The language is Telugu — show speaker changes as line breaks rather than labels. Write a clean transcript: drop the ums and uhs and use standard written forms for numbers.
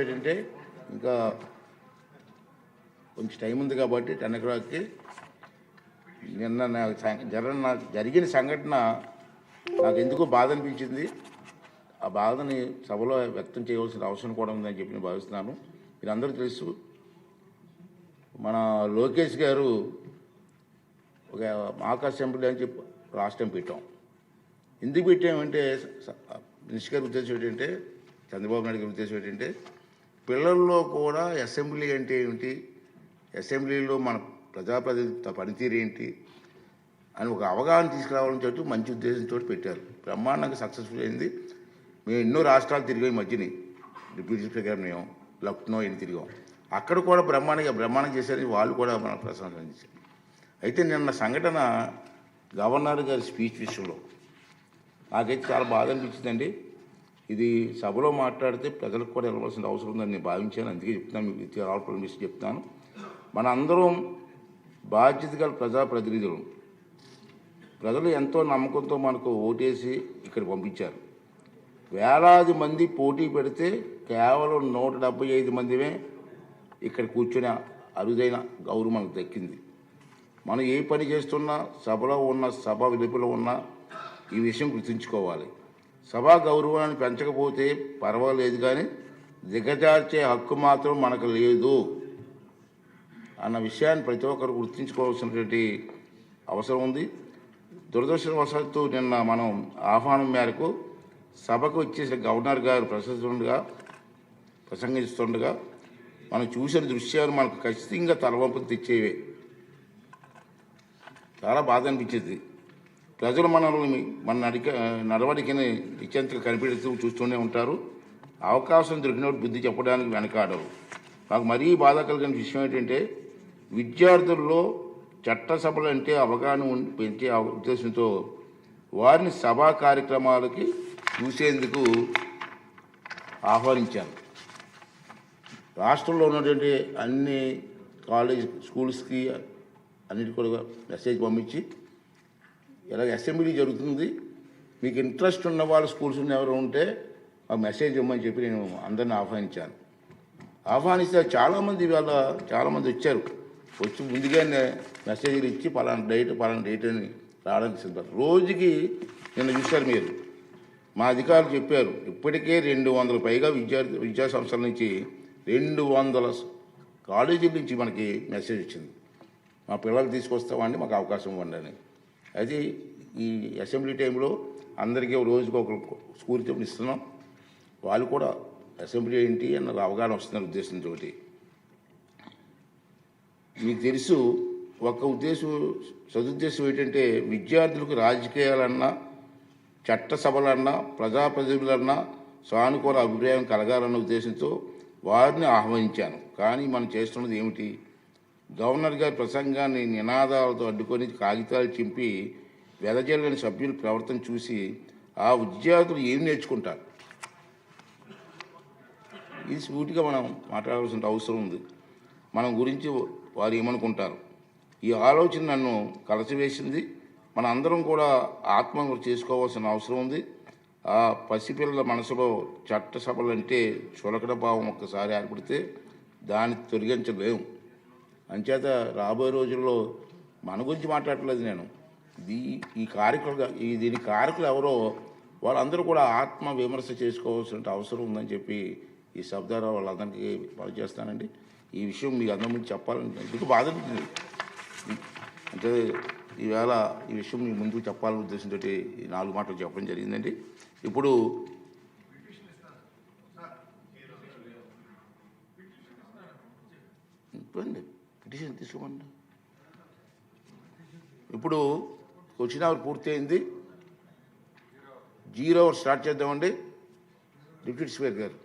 ఏంటంటే ఇంకా కొంచెం టైం ఉంది కాబట్టి 10 o'clockకి నిన్న నాకు జరిగిన సంఘటన నాకు ఎందుకో బాధ అనిపించింది. ఆ బాధని సభలో వ్యక్తం చేయవలసిన అవసరం కూడా ఉందని చెప్పి నేను భావిస్తున్నాను. మీరందరూ తెలుసు, మన లోకేష్ గారు ఒక మాక్ అసెంబ్లీ అని చెప్పి లాస్ట్ టైం పెట్టాం. ఎందుకు పెట్టామంటే మినిస్టర్ గారి ఉద్దేశం ఏంటంటే, చంద్రబాబు నాయుడు గారి ఉద్దేశం ఏంటంటే, పిల్లల్లో కూడా అసెంబ్లీ అంటే ఏమిటి, అసెంబ్లీలో మన ప్రజాప్రతినిధి పనితీరు ఏంటి అని ఒక అవగాహన తీసుకురావాలని చెప్పి మంచి ఉద్దేశంతో పెట్టారు. బ్రహ్మాండంగా సక్సెస్ఫుల్ అయింది. మేము ఎన్నో రాష్ట్రాలు తిరిగాం. మధ్యని డిప్యూటీ స్పీకర్ మేము లక్నో ఎన్ని తిరిగాం. అక్కడ కూడా బ్రహ్మాండంగా చేశారని వాళ్ళు కూడా మన ప్రశంసించారు. అయితే నిన్న సంఘటన గవర్నర్ గారి స్పీచ్ విషయంలో నాకైతే చాలా బాధ అనిపించిందండి. ఇది సభలో మాట్లాడితే ప్రజలకు కూడా వెళ్ళవలసిన అవసరం ఉందని నేను భావించాను. అందుకే చెప్తున్నాను, మీకు ఆల్ పర్మిషన్ చెప్తాను. మన అందరం బాధ్యత గల ప్రజాప్రతినిధులు. ప్రజలు ఎంతో నమ్మకంతో మనకు ఓటేసి ఇక్కడ పంపించారు. వేలాది మంది పోటీ పెడితే కేవలం 175 మందిమే ఇక్కడ కూర్చునే అరుదైన గౌరవం మనకు దక్కింది. మనం ఏ పని చేస్తున్నా, సభలో ఉన్న, సభ వెలుపల ఉన్నా ఈ విషయం గుర్తుంచుకోవాలి. సభా గౌరవాన్ని పెంచకపోతే పర్వాలేదు, కానీ దిగజార్చే హక్కు మాత్రం మనకు లేదు అన్న విషయాన్ని ప్రతి ఒక్కరు గుర్తుంచుకోవాల్సినటువంటి అవసరం ఉంది. దురదృష్టవశాత్తు నిన్న మనం ఆహ్వానం మేరకు సభకు వచ్చేసిన గవర్నర్ గారు ప్రసంగిస్తుండగా మనం చూసిన దృశ్యాలు మనకు ఖచ్చితంగా తలవంపులు తెచ్చేవే. చాలా బాధ అనిపించేది. ప్రజలు మన నడవడికని నిశ్చంతగా కనిపెడుతూ చూస్తూనే ఉంటారు. అవకాశం దొరికినప్పుడు బుద్ధి చెప్పడానికి వెనకాడరు. నాకు మరీ బాధ కలిగిన విషయం ఏంటంటే, విద్యార్థుల్లో చట్టసభలు అంటే అవగాహన పెంచే ఉద్దేశంతో వారిని సభా కార్యక్రమాలకి చూసేందుకు ఆహ్వానించాను. రాష్ట్రంలో ఉన్నటువంటి అన్ని స్కూల్స్కి అన్నిటి కూడా మెసేజ్ పంపించి, ఇలాగ అసెంబ్లీ జరుగుతుంది, మీకు ఇంట్రెస్ట్ ఉన్న వాళ్ళ స్కూల్స్ ఎవరు ఉంటే ఆ మెసేజ్ ఇవ్వమని చెప్పి నేను అందరిని ఆహ్వానించాను. ఆహ్వానిస్తే చాలామంది వచ్చారు. వచ్చి ముందుగానే మెసేజ్లు ఇచ్చి పలానా డేట్ అని రావడానికి సిద్ధం. రోజుకి నిన్న చూశారు మీరు, మా అధికారులు చెప్పారు, ఇప్పటికే 200 పైగా విద్యా సంస్థల నుంచి 200 కాలేజీల నుంచి మనకి మెసేజ్ వచ్చింది. మా పిల్లలు తీసుకొస్తామండి, మాకు అవకాశం ఇవ్వండి అని. అది ఈ అసెంబ్లీ టైంలో అందరికీ రోజుకి ఒక స్కూల్ చెప్పి ఇస్తున్నాం. వాళ్ళు కూడా అసెంబ్లీ ఏంటి అన్న అవగాహన వస్తున్న ఉద్దేశంతో. మీకు తెలుసు, ఒక సదుద్దేశం ఏంటంటే, విద్యార్థులకు రాజకీయాలన్నా, చట్టసభలన్నా, ప్రజాప్రతినిధులన్నా సానుకూల అభిప్రాయం కలగాలన్న ఉద్దేశంతో వారిని ఆహ్వానించాను. కానీ మనం చేస్తున్నది ఏమిటి? గవర్నర్ గారి ప్రసంగాన్ని నినాదాలతో అడ్డుకొని కాగితాలు చింపి వెదజల్లని సభ్యుల ప్రవర్తన చూసి ఆ విద్యార్థులు ఏం నేర్చుకుంటారు? ఇది సూటిగా మనం మాట్లాడాల్సిన అవసరం ఉంది. మనం గురించి వారు ఏమనుకుంటారు? ఈ ఆలోచన నన్ను కలసివేసింది. మన అందరం కూడా ఆత్మహత్య చేసుకోవాల్సిన అవసరం ఉంది. ఆ పసిపిల్లల మనసులో చట్టసభలు అంటే చులకడ భావం ఒక్కసారి ఏర్పడితే దాన్ని తొలగించలేము. అంచేత రాబోయే రోజుల్లో మన గురించి మాట్లాడలేదు నేను. దీని కారకులు ఎవరో వాళ్ళందరూ కూడా ఆత్మ విమర్శ చేసుకోవాల్సిన అవసరం ఉందని చెప్పి ఈ సభ ద్వారా వాళ్ళందరికీ పనిచేస్తానండి. ఈ విషయం మీకు అందరి ముందు చెప్పాలని ఎందుకు బాధ అనిపించింది. అంటే ఈవేళ ఈ విషయం మీ ముందుకు చెప్పాలనే ఉద్దేశంతో ఈ 4 మాటలు చెప్పడం జరిగిందండి. ఇప్పుడు పిటిషన్ తీసుకోమండి. ఇప్పుడు క్వశ్చన్ అవర్ పూర్తయింది. 0 అవర్ స్టార్ట్ చేద్దామండి. డిప్యూటీ స్పీకర్ గారు.